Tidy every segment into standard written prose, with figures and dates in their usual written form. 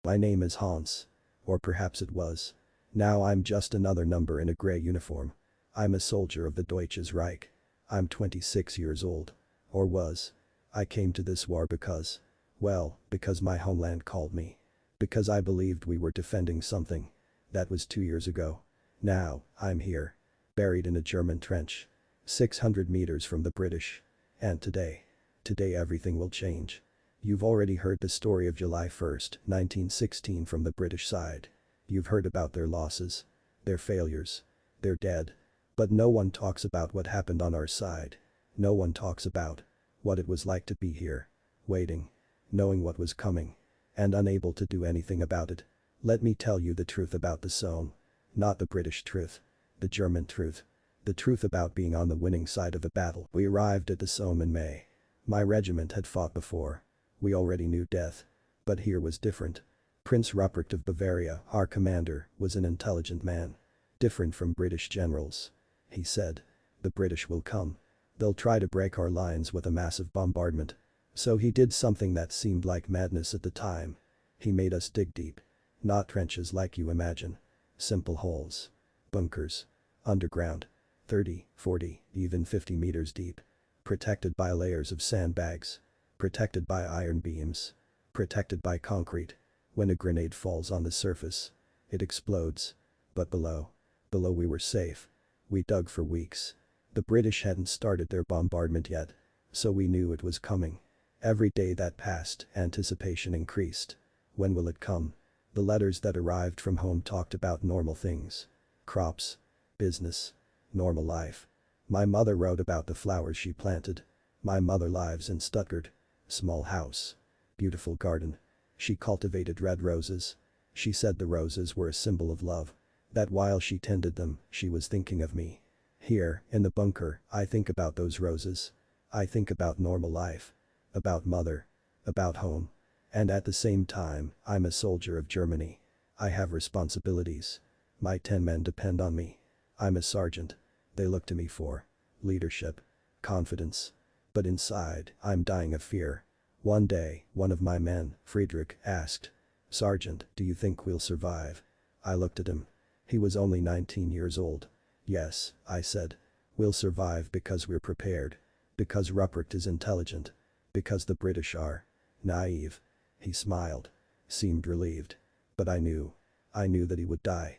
My name is Hans. Or perhaps it was. Now I'm just another number in a grey uniform. I'm a soldier of the Deutsches Reich. I'm 26 years old. Or was. I came to this war because. Well, because my homeland called me. Because I believed we were defending something. That was 2 years ago. Now, I'm here. Buried in a German trench. 600 meters from the British. And today. Today everything will change. You've already heard the story of July 1st, 1916 from the British side. You've heard about their losses. Their failures. They're dead. But no one talks about what happened on our side. No one talks about what it was like to be here. Waiting. Knowing what was coming. And unable to do anything about it. Let me tell you the truth about the Somme. Not the British truth. The German truth. The truth about being on the winning side of a battle. We arrived at the Somme in May. My regiment had fought before. We already knew death. But here was different. Prince Rupert of Bavaria, our commander, was an intelligent man. Different from British generals. He said. The British will come. They'll try to break our lines with a massive bombardment. So he did something that seemed like madness at the time. He made us dig deep. Not trenches like you imagine. Simple holes. Bunkers. Underground. 30, 40, even 50 meters deep. Protected by layers of sandbags. Protected by iron beams. Protected by concrete. When a grenade falls on the surface, it explodes. But below we were safe. We dug for weeks. The British hadn't started their bombardment yet. So we knew it was coming. Every day that passed, anticipation increased. When will it come? The letters that arrived from home talked about normal things. Crops. Business. Normal life. My mother wrote about the flowers she planted. My mother lives in Stuttgart. Small house. Beautiful garden. She cultivated red roses. She said the roses were a symbol of love. That while she tended them, she was thinking of me. Here, in the bunker, I think about those roses. I think about normal life. About mother. About home. And at the same time, I'm a soldier of Germany. I have responsibilities. My 10 men depend on me. I'm a sergeant. They look to me for leadership. Confidence. But inside, I'm dying of fear. One day, one of my men, Friedrich, asked. Sergeant, do you think we'll survive? I looked at him. He was only 19 years old. Yes, I said. We'll survive because we're prepared. Because Rupert is intelligent. Because the British are naive. He smiled. Seemed relieved. But I knew. I knew that he would die.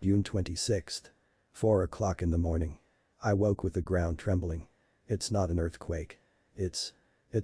June 26th. 4 o'clock in the morning. I woke with the ground trembling. It's not an earthquake. It's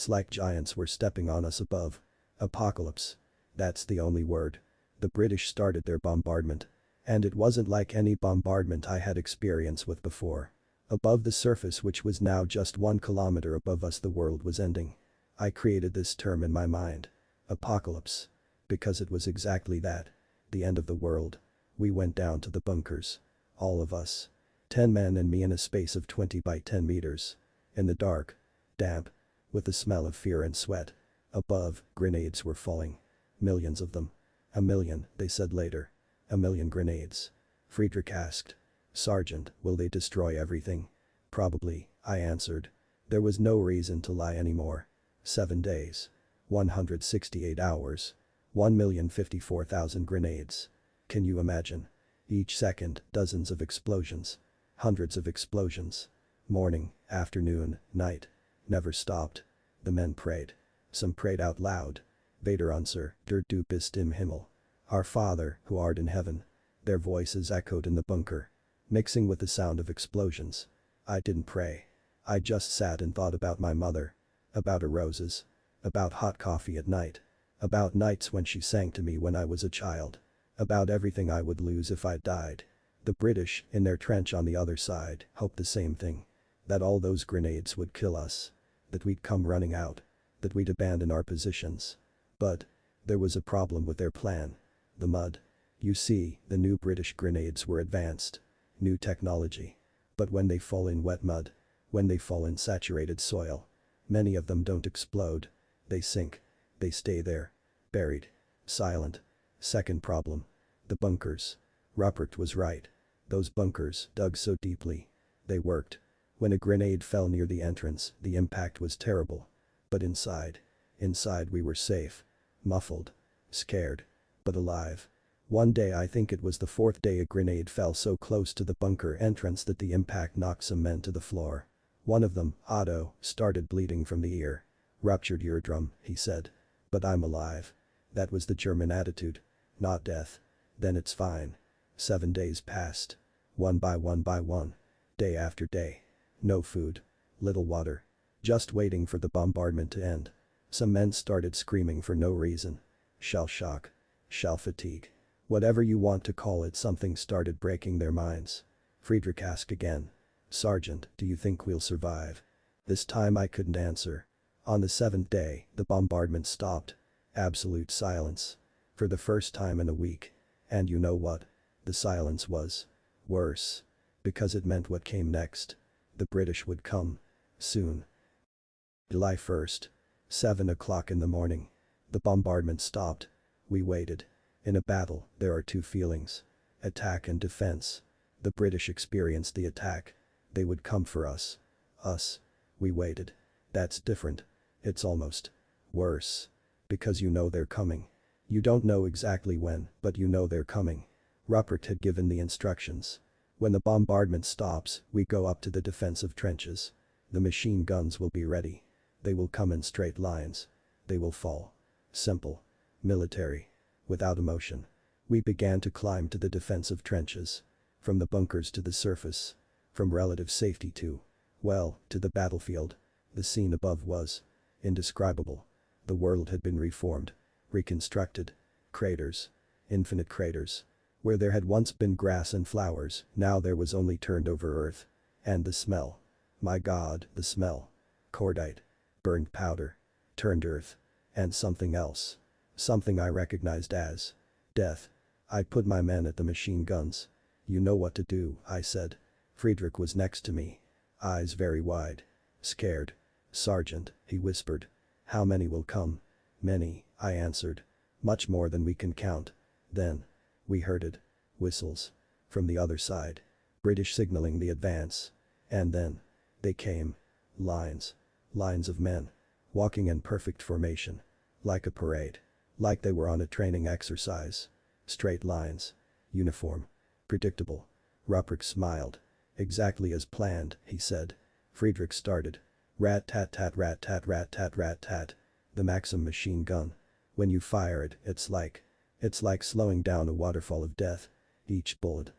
like giants were stepping on us above. Apocalypse. That's the only word. The British started their bombardment. And it wasn't like any bombardment I had experience with before. Above the surface, which was now just 1 kilometer above us, the world was ending. I created this term in my mind. Apocalypse. Because it was exactly that. The end of the world. We went down to the bunkers. All of us. 10 men and me in a space of 20 by 10 meters. In the dark. Damp. With the smell of fear and sweat. Above, grenades were falling. Millions of them. 1 million, they said later. 1 million grenades. Friedrich asked. Sergeant, will they destroy everything? Probably, I answered. There was no reason to lie anymore. 7 days. 168 hours. 1,054,000 grenades. Can you imagine? Each second, dozens of explosions. Hundreds of explosions. Morning, afternoon, night. Never stopped. The men prayed. Some prayed out loud. Vater unser, der du bist im Himmel. Our Father, who art in heaven. Their voices echoed in the bunker. Mixing with the sound of explosions. I didn't pray. I just sat and thought about my mother. About her roses. About hot coffee at night. About nights when she sang to me when I was a child. About everything I would lose if I died. The British, in their trench on the other side, hoped the same thing. That all those grenades would kill us. That we'd come running out. That we'd abandon our positions. But there was a problem with their plan. The mud. You see, the new British grenades were advanced. New technology. But when they fall in wet mud. When they fall in saturated soil. Many of them don't explode. They sink. They stay there. Buried. Silent. Second problem. The bunkers. Rupert was right. Those bunkers dug so deeply. They worked. When a grenade fell near the entrance, the impact was terrible. But inside we were safe. Muffled. Scared. but alive. One day, I think it was the fourth day, a grenade fell so close to the bunker entrance that the impact knocked some men to the floor. One of them, Otto, started bleeding from the ear. "Ruptured eardrum," he said. "But I'm alive." That was the German attitude. Not death. Then it's fine. 7 days passed. One by one. Day after day. No food. Little water. Just waiting for the bombardment to end. Some men started screaming for no reason. Shell shock. Shell fatigue. Whatever you want to call it, something started breaking their minds. Friedrich asked again. "Sergeant, do you think we'll survive?" This time I couldn't answer. On the 7th day, the bombardment stopped. Absolute silence. For the first time in a week. And you know what? The silence was worse. Because it meant what came next. The British would come. Soon. July 1st. 7 o'clock in the morning. The bombardment stopped. We waited. In a battle, there are two feelings. Attack and defense. The British experienced the attack. They would come for us. Us. We waited. That's different. It's almost worse. Because you know they're coming. You don't know exactly when, but you know they're coming. Rupert had given the instructions. When the bombardment stops, we go up to the defensive trenches. The machine guns will be ready. They will come in straight lines. They will fall. Simple. Military. Without emotion. We began to climb to the defensive trenches. From the bunkers to the surface. From relative safety to, well, to the battlefield. The scene above was indescribable. The world had been reformed. Reconstructed. Craters. Infinite craters. Where there had once been grass and flowers, now there was only turned over earth. And the smell. My God, the smell. Cordite. Burned powder. Turned earth. And something else. Something I recognized as death. I put my men at the machine guns. "You know what to do," I said. Friedrich was next to me. Eyes very wide. Scared. "Sergeant," he whispered. "How many will come?" "Many," I answered. "Much more than we can count." Then. We heard it. Whistles. From the other side. British signaling the advance. And then. They came. Lines. Lines of men. Walking in perfect formation. Like a parade. Like they were on a training exercise. Straight lines. Uniform. Predictable. Rupert smiled. "Exactly as planned," he said. Friedrich started. Rat-tat-tat, rat-tat, rat-tat. The Maxim machine gun. When you fire it, it's like slowing down a waterfall of death. Each bullet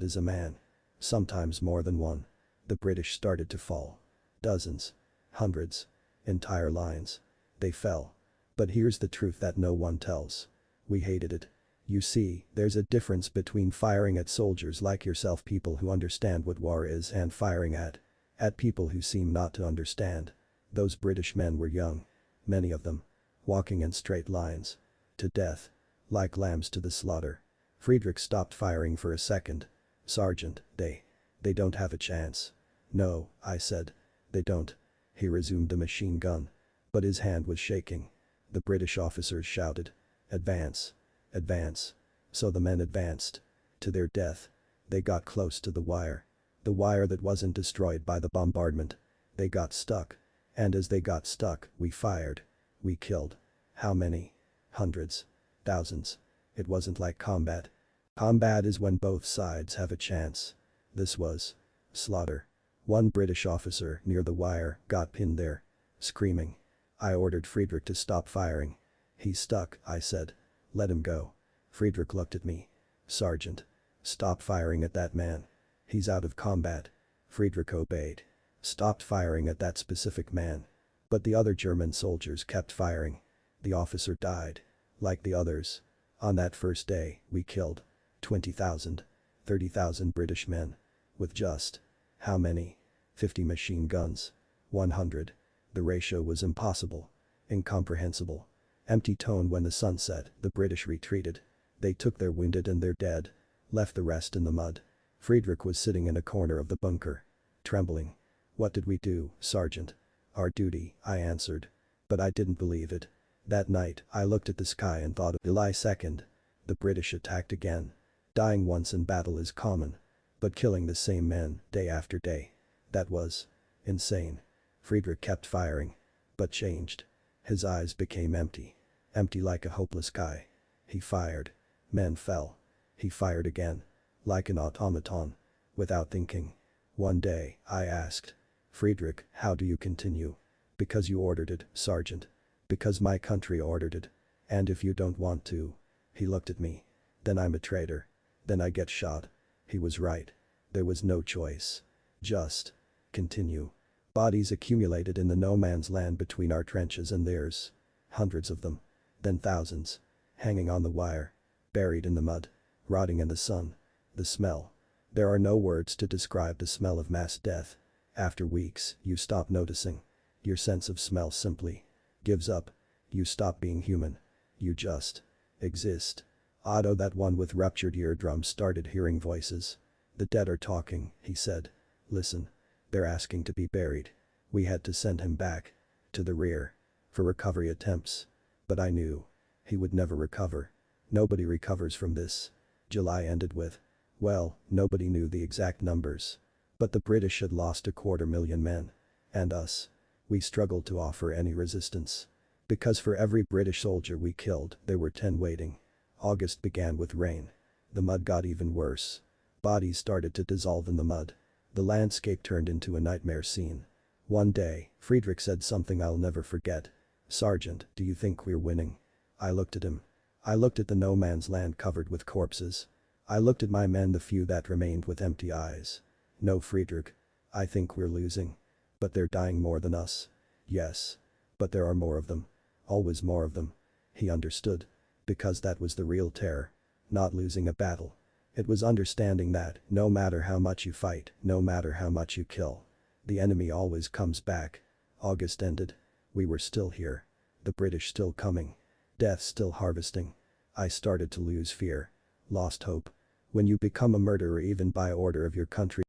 is a man. Sometimes more than one. The British started to fall. Dozens. Hundreds. Entire lines. They fell. But here's the truth that no one tells. We hated it. You see, there's a difference between firing at soldiers like yourself, people who understand what war is, and firing at people who seem not to understand. Those British men were young. Many of them. Walking in straight lines. To death. Like lambs to the slaughter. Friedrich stopped firing for a second. "Sergeant, they don't have a chance." "No," I said. "They don't." He resumed the machine gun. But his hand was shaking. The British officers shouted. "Advance. Advance." So the men advanced. To their death. They got close to the wire. The wire that wasn't destroyed by the bombardment. They got stuck. And as they got stuck, we fired. We killed. How many? Hundreds. Thousands. It wasn't like combat. Combat is when both sides have a chance. This was slaughter. One British officer near the wire got pinned there. Screaming. I ordered Friedrich to stop firing. "He's stuck," I said. "Let him go." Friedrich looked at me. "Sergeant. Stop firing at that man. He's out of combat." Friedrich obeyed. Stopped firing at that specific man. But the other German soldiers kept firing. The officer died. Like the others. On that first day, we killed 20,000, 30,000 British men. With just, how many? 50 machine guns. 100. The ratio was impossible. Incomprehensible. Empty tone. When the sun set, the British retreated. They took their wounded and their dead. Left the rest in the mud. Friedrich was sitting in a corner of the bunker. Trembling. "What did we do, Sergeant?" "Our duty," I answered. But I didn't believe it. That night, I looked at the sky and thought of July 2nd. The British attacked again. Dying once in battle is common. But killing the same men, day after day. That was insane. Friedrich kept firing. But changed. His eyes became empty. Empty like a hopeless sky. He fired. Men fell. He fired again. Like an automaton. Without thinking. One day, I asked. Friedrich, how do you continue? Because you ordered it, Sergeant. Because my country ordered it. And if you don't want to. He looked at me. Then I'm a traitor. Then I get shot. He was right. There was no choice. Just. Continue. Bodies accumulated in the no man's land between our trenches and theirs. Hundreds of them. Then thousands. Hanging on the wire. Buried in the mud. Rotting in the sun. The smell. There are no words to describe the smell of mass death. After weeks, you stop noticing. Your sense of smell simply gives up. You stop being human. You just exist. Otto, that one with ruptured eardrums, started hearing voices. The dead are talking, he said. Listen. They're asking to be buried. We had to send him back. To the rear. For recovery attempts. But I knew. He would never recover. Nobody recovers from this. July ended with. Well, nobody knew the exact numbers. But the British had lost 250,000 men. And us. We struggled to offer any resistance. Because for every British soldier we killed, there were 10 waiting. August began with rain. The mud got even worse. Bodies started to dissolve in the mud. The landscape turned into a nightmare scene. One day, Friedrich said something I'll never forget. Sergeant, do you think we're winning? I looked at him. I looked at the no man's land covered with corpses. I looked at my men, the few that remained, with empty eyes. No, Friedrich. I think we're losing. But they're dying more than us. Yes. But there are more of them. Always more of them. He understood. Because that was the real terror. Not losing a battle. It was understanding that, no matter how much you fight, no matter how much you kill, the enemy always comes back. August ended. We were still here. The British still coming. Death still harvesting. I started to lose fear. Lost hope. When you become a murderer even by order of your country.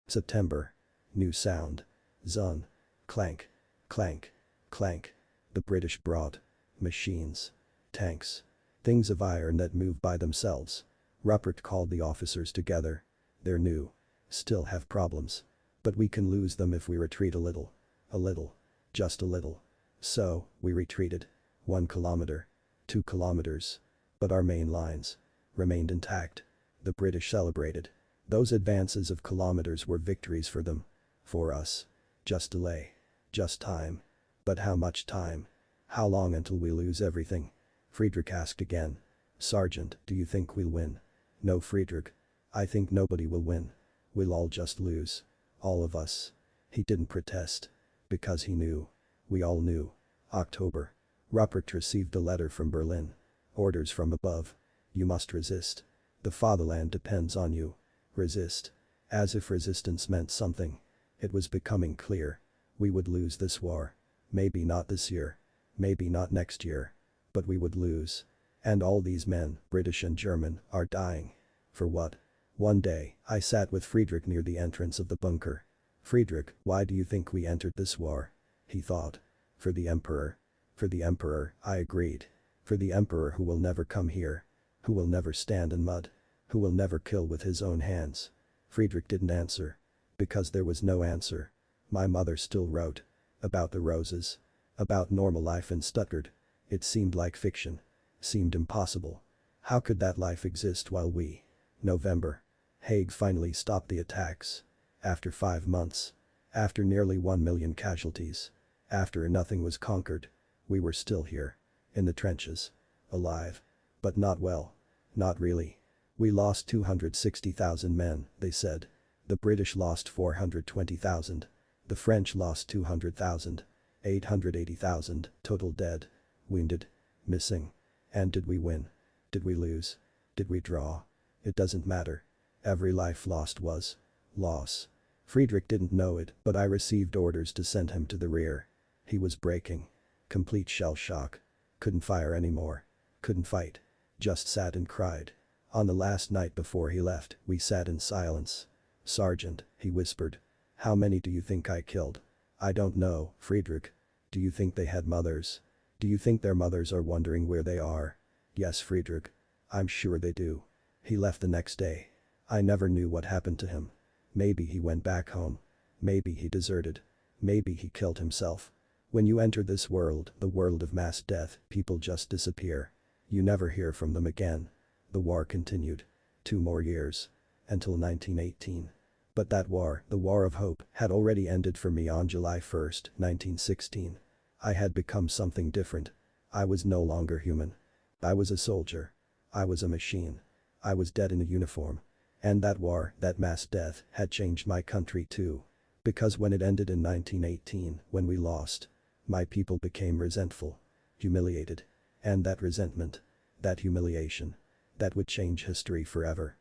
September. New sound. Zun. Clank. Clank. Clank. The British brought. Machines. Tanks. Things of iron that move by themselves. Rupert called the officers together. They're new. Still have problems. But we can lose them if we retreat a little. A little. Just a little. So, we retreated. 1 kilometer. 2 kilometers. But our main lines remained intact. The British celebrated. Those advances of kilometers were victories for them. For us. Just delay. Just time. But how much time? How long until we lose everything? Friedrich asked again. Sergeant, do you think we'll win? No, Friedrich. I think nobody will win. We'll all just lose. All of us. He didn't protest. Because he knew. We all knew. October. Rupert received a letter from Berlin. Orders from above. You must resist. The fatherland depends on you. Resist. As if resistance meant something. It was becoming clear. We would lose this war. Maybe not this year. Maybe not next year. But we would lose. And all these men, British and German, are dying. For what? One day, I sat with Friedrich near the entrance of the bunker. Friedrich, why do you think we entered this war? He thought. For the Emperor. For the Emperor, I agreed. For the Emperor who will never come here. Who will never stand in mud. Who will never kill with his own hands. Friedrich didn't answer. Because there was no answer. My mother still wrote. About the roses. About normal life in Stuttgart. It seemed like fiction. Seemed impossible. How could that life exist while we. November. Haig finally stopped the attacks. After 5 months. After nearly 1 million casualties. After nothing was conquered. We were still here. In the trenches. Alive. But not well. Not really. We lost 260,000 men, they said. The British lost 420,000. The French lost 200,000. 880,000, total dead. Wounded. Missing. And did we win? Did we lose? Did we draw? It doesn't matter. Every life lost was loss. Friedrich didn't know it, but I received orders to send him to the rear. He was breaking. Complete shell shock. Couldn't fire anymore. Couldn't fight. Just sat and cried. On the last night before he left, we sat in silence. Sergeant, he whispered. How many do you think I killed? I don't know, Friedrich. Do you think they had mothers? Do you think their mothers are wondering where they are? Yes, Friedrich. I'm sure they do. He left the next day. I never knew what happened to him. Maybe he went back home. Maybe he deserted. Maybe he killed himself. When you enter this world, the world of mass death, people just disappear. You never hear from them again. The war continued. 2 more years. Until 1918. But that war, the war of hope, had already ended for me on July 1, 1916. I had become something different. I was no longer human. I was a soldier. I was a machine. I was dead in a uniform. And that war, that mass death, had changed my country too. Because when it ended in 1918, when we lost, my people became resentful, humiliated. And that resentment, that humiliation, that would change history forever.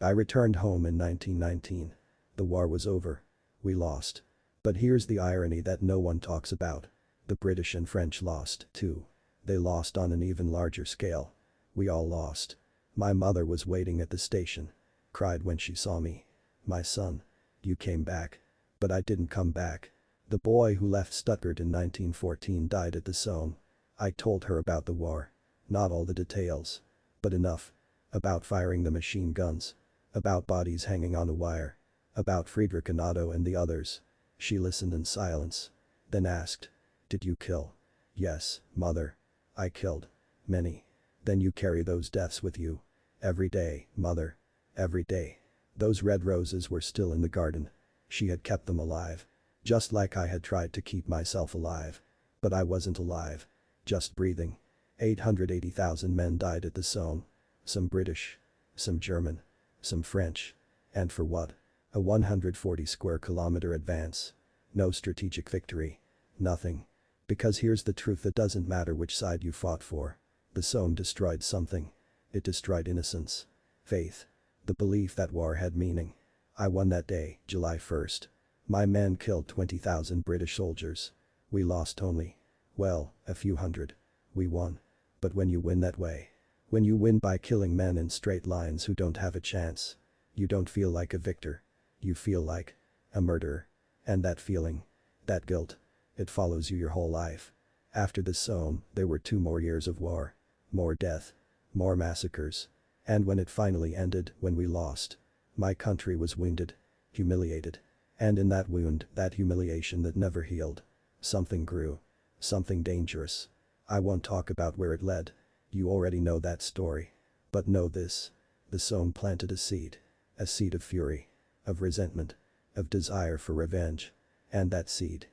I returned home in 1919. The war was over. We lost. But here's the irony that no one talks about. The British and French lost, too. They lost on an even larger scale. We all lost. My mother was waiting at the station. Cried when she saw me. My son. You came back. But I didn't come back. The boy who left Stuttgart in 1914 died at the Somme. I told her about the war. Not all the details. But enough. About firing the machine guns. About bodies hanging on a wire. About Friedrich and Otto and the others. She listened in silence. Then asked. Did you kill? Yes, mother. I killed. Many. Then you carry those deaths with you. Every day, mother. Every day. Those red roses were still in the garden. She had kept them alive. Just like I had tried to keep myself alive. But I wasn't alive. Just breathing. 880,000 men died at the Somme. Some British. Some German. Some French. And for what? A 140 square kilometer advance. No strategic victory. Nothing. Because here's the truth, that doesn't matter which side you fought for. The Somme destroyed something. It destroyed innocence. Faith. The belief that war had meaning. I won that day, July 1st. My men killed 20,000 British soldiers. We lost only, well, a few hundred. We won. But when you win that way, when you win by killing men in straight lines who don't have a chance, you don't feel like a victor. You feel like a murderer. And that feeling, that guilt, it follows you your whole life. After the Somme, there were 2 more years of war. More death. More massacres. And when it finally ended, when we lost, my country was wounded, humiliated. And in that wound, that humiliation that never healed, something grew. Something dangerous. I won't talk about where it led. You already know that story. But know this. The Somme planted a seed. A seed of fury. Of resentment. Of desire for revenge. And that seed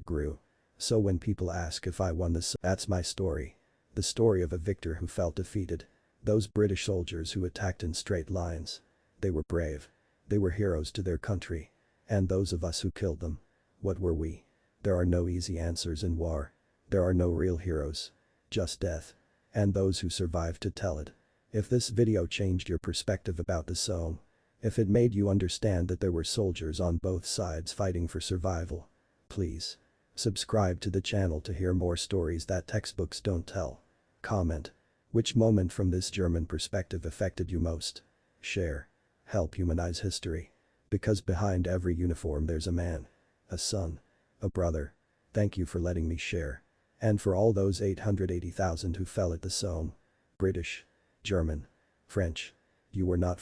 grew. So when people ask if I won the Somme, that's my story. The story of a victor who felt defeated. Those British soldiers who attacked in straight lines. They were brave. They were heroes to their country. And those of us who killed them. What were we? There are no easy answers in war. There are no real heroes. Just death. And those who survived to tell it. If this video changed your perspective about the Somme, if it made you understand that there were soldiers on both sides fighting for survival, please subscribe to the channel to hear more stories that textbooks don't tell. Comment. Which moment from this German perspective affected you most? Share. Help humanize history. Because behind every uniform there's a man. A son. A brother. Thank you for letting me share. And for all those 880,000 who fell at the Somme. British. German. French. You were not